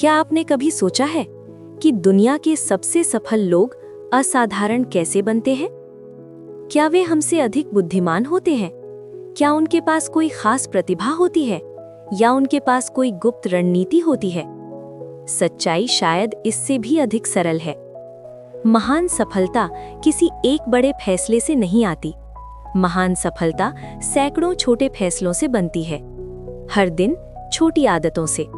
क्या आपने कभी सोचा है कि दुनिया के सबसे सफल लोग असाधारण कैसे बनते हैं? क्या वे हमसे अधिक बुद्धिमान होते हैं? क्या उनके पास कोई खास प्रतिभा होती है या उनके पास कोई गुप्त रणनीति होती है? सच्चाई शायद इससे भी अधिक सरल है। महान सफलता किसी एक बड़े फैसले से नहीं आती। महान सफलता सैकड़ों छोटे फैसलों से बनती है, हर दिन छोटी आदतों से।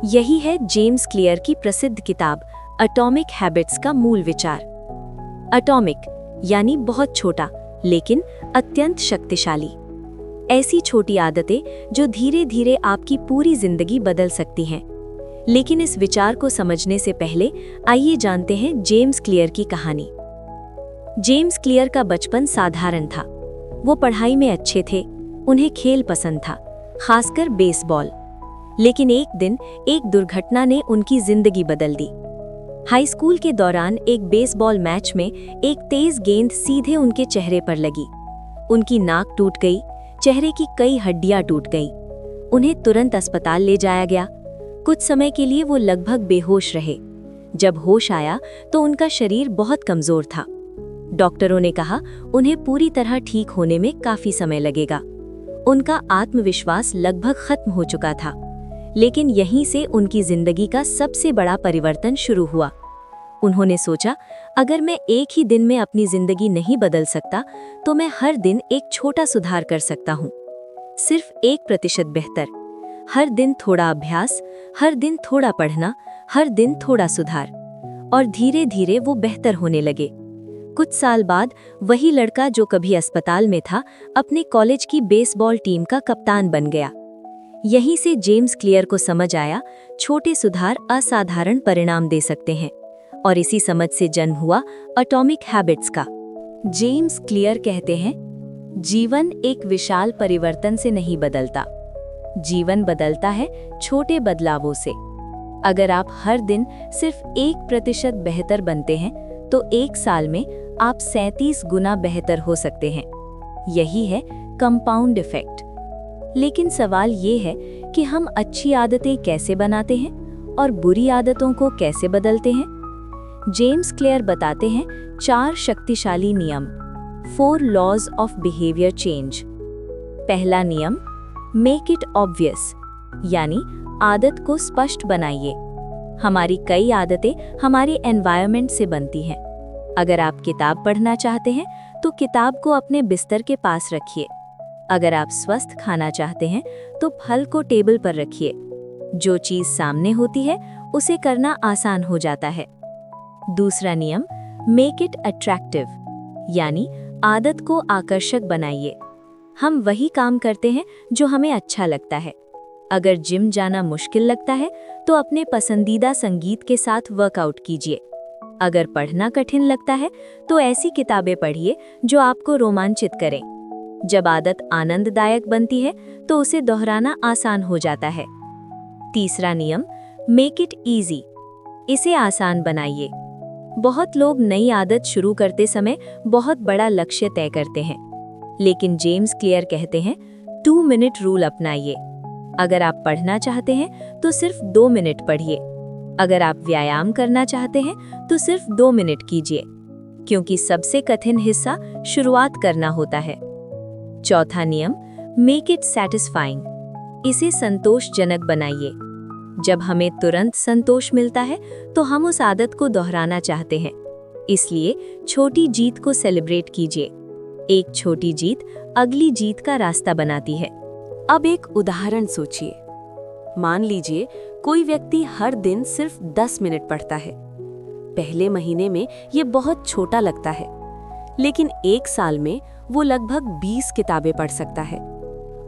यही है जेम्स क्लियर की प्रसिद्ध किताब एटॉमिक हैबिट्स का मूल विचार। एटॉमिक यानी बहुत छोटा लेकिन अत्यंत शक्तिशाली। ऐसी छोटी आदतें जो धीरे धीरे आपकी पूरी जिंदगी बदल सकती हैं। लेकिन इस विचार को समझने से पहले आइए जानते हैं जेम्स क्लियर की कहानी। जेम्स क्लियर का बचपन साधारण था। वो पढ़ाई में अच्छे थे, उन्हें खेल पसंद था, खासकर बेसबॉल। लेकिन एक दिन एक दुर्घटना ने उनकी जिंदगी बदल दी। हाई स्कूल के दौरान एक बेसबॉल मैच में एक तेज गेंद सीधे उनके चेहरे पर लगी। उनकी नाक टूट गई, चेहरे की कई हड्डियां टूट गई। उन्हें तुरंत अस्पताल ले जाया गया। कुछ समय के लिए वो लगभग बेहोश रहे। जब होश आया तो उनका शरीर बहुत कमजोर था। डॉक्टरों ने कहा उन्हें पूरी तरह ठीक होने में काफी समय लगेगा। उनका आत्मविश्वास लगभग खत्म हो चुका था। लेकिन यहीं से उनकी जिंदगी का सबसे बड़ा परिवर्तन शुरू हुआ। उन्होंने सोचा, अगर मैं एक ही दिन में अपनी जिंदगी नहीं बदल सकता तो मैं हर दिन एक छोटा सुधार कर सकता हूँ। सिर्फ 1% बेहतर। हर दिन थोड़ा अभ्यास, हर दिन थोड़ा पढ़ना, हर दिन थोड़ा सुधार। और धीरे धीरे वो बेहतर होने लगे। कुछ साल बाद वही लड़का जो कभी अस्पताल में था, अपने कॉलेज की बेसबॉल टीम का कप्तान बन गया। यहीं से जेम्स क्लियर को समझ आया, छोटे सुधार असाधारण परिणाम दे सकते हैं। और इसी समझ से जन्म हुआ एटॉमिक हैबिट्स का। जेम्स क्लियर कहते हैं, जीवन एक विशाल परिवर्तन से नहीं बदलता, जीवन बदलता है छोटे बदलावों से। अगर आप हर दिन सिर्फ 1% बेहतर बनते हैं तो एक साल में आप 37 गुना बेहतर हो सकते हैं। यही है कंपाउंड इफेक्ट। लेकिन सवाल ये है कि हम अच्छी आदतें कैसे बनाते हैं और बुरी आदतों को कैसे बदलते हैं? जेम्स क्लियर बताते हैं 4 शक्तिशाली नियम, 4 लॉज ऑफ बिहेवियर चेंज। पहला नियम, मेक इट ऑब्वियस, यानी आदत को स्पष्ट बनाइए। हमारी कई आदतें हमारे एनवायरनमेंट से बनती हैं। अगर आप किताब पढ़ना चाहते हैं तो किताब को अपने बिस्तर के पास रखिए। अगर आप स्वस्थ खाना चाहते हैं तो फल को टेबल पर रखिए। जो चीज सामने होती है उसे करना आसान हो जाता है। दूसरा नियम, मेक इट अट्रैक्टिव, यानी आदत को आकर्षक बनाइए। हम वही काम करते हैं जो हमें अच्छा लगता है। अगर जिम जाना मुश्किल लगता है तो अपने पसंदीदा संगीत के साथ वर्कआउट कीजिए। अगर पढ़ना कठिन लगता है तो ऐसी किताबें पढ़िए जो आपको रोमांचित करें। जब आदत आनंददायक बनती है तो उसे दोहराना आसान हो जाता है। तीसरा नियम, मेक इट इजी, इसे आसान बनाइए। बहुत लोग नई आदत शुरू करते समय बहुत बड़ा लक्ष्य तय करते हैं। लेकिन जेम्स क्लियर कहते हैं 2 मिनट रूल अपनाइए। अगर आप पढ़ना चाहते हैं तो सिर्फ 2 मिनट पढ़िए। अगर आप व्यायाम करना चाहते हैं तो सिर्फ 2 मिनट कीजिए, क्योंकि सबसे कठिन हिस्सा शुरुआत करना होता है। चौथा नियम, मेक इट सैटिस्फाइंग, इसे संतोषजनक बनाइए। जब हमें तुरंत संतोष मिलता है तो हम उस आदत को दोहराना चाहते हैं। इसलिए छोटी जीत को सेलिब्रेट कीजिए। एक छोटी जीत अगली जीत का रास्ता बनाती है। अब एक उदाहरण सोचिए। मान लीजिए कोई व्यक्ति हर दिन सिर्फ 10 मिनट पढ़ता है। पहले महीने में ये बहुत छोटा लगता है, लेकिन 1 साल में वो लगभग 20 किताबें पढ़ सकता है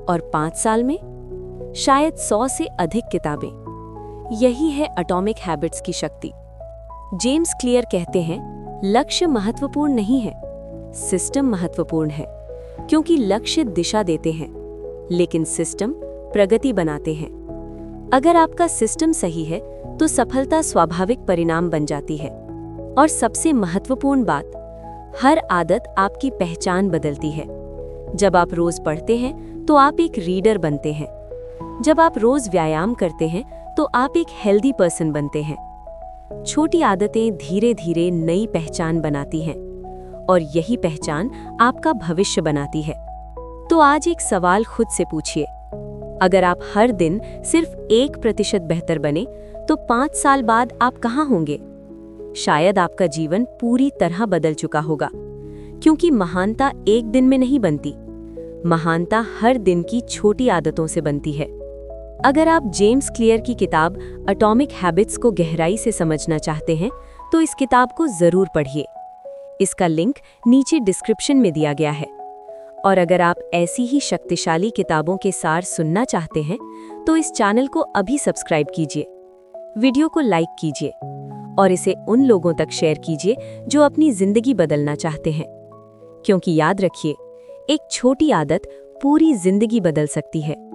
और 5 साल में शायद 100 से अधिक किताबें। यही है एटॉमिक हैबिट्स की शक्ति। जेम्स क्लियर कहते हैं, लक्ष्य महत्वपूर्ण नहीं है, सिस्टम महत्वपूर्ण है, क्योंकि लक्ष्य दिशा देते हैं लेकिन सिस्टम प्रगति बनाते हैं। अगर आपका सिस्टम सही है तो सफलता स्वाभाविक परिणाम बन जाती है। और सबसे महत्वपूर्ण बात, हर आदत आपकी पहचान बदलती है। जब आप रोज पढ़ते हैं तो आप एक रीडर बनते हैं। जब आप रोज व्यायाम करते हैं तो आप एक हेल्दी पर्सन बनते हैं। छोटी आदतें धीरे धीरे नई पहचान बनाती हैं और यही पहचान आपका भविष्य बनाती है। तो आज एक सवाल खुद से पूछिए, अगर आप हर दिन सिर्फ 1% बेहतर बने तो 5 साल बाद आप कहाँ होंगे? शायद आपका जीवन पूरी तरह बदल चुका होगा, क्योंकि महानता एक दिन में नहीं बनती। महानता हर दिन की छोटी आदतों से बनती है। अगर आप जेम्स क्लियर की किताब एटॉमिक हैबिट्स को गहराई से समझना चाहते हैं तो इस किताब को जरूर पढ़िए। इसका लिंक नीचे डिस्क्रिप्शन में दिया गया है। और अगर आप ऐसी ही शक्तिशाली किताबों के सार सुनना चाहते हैं तो इस चैनल को अभी सब्सक्राइब कीजिए, वीडियो को लाइक कीजिए और इसे उन लोगों तक शेयर कीजिए जो अपनी जिंदगी बदलना चाहते हैं। क्योंकि याद रखिए, एक छोटी आदत पूरी जिंदगी बदल सकती है।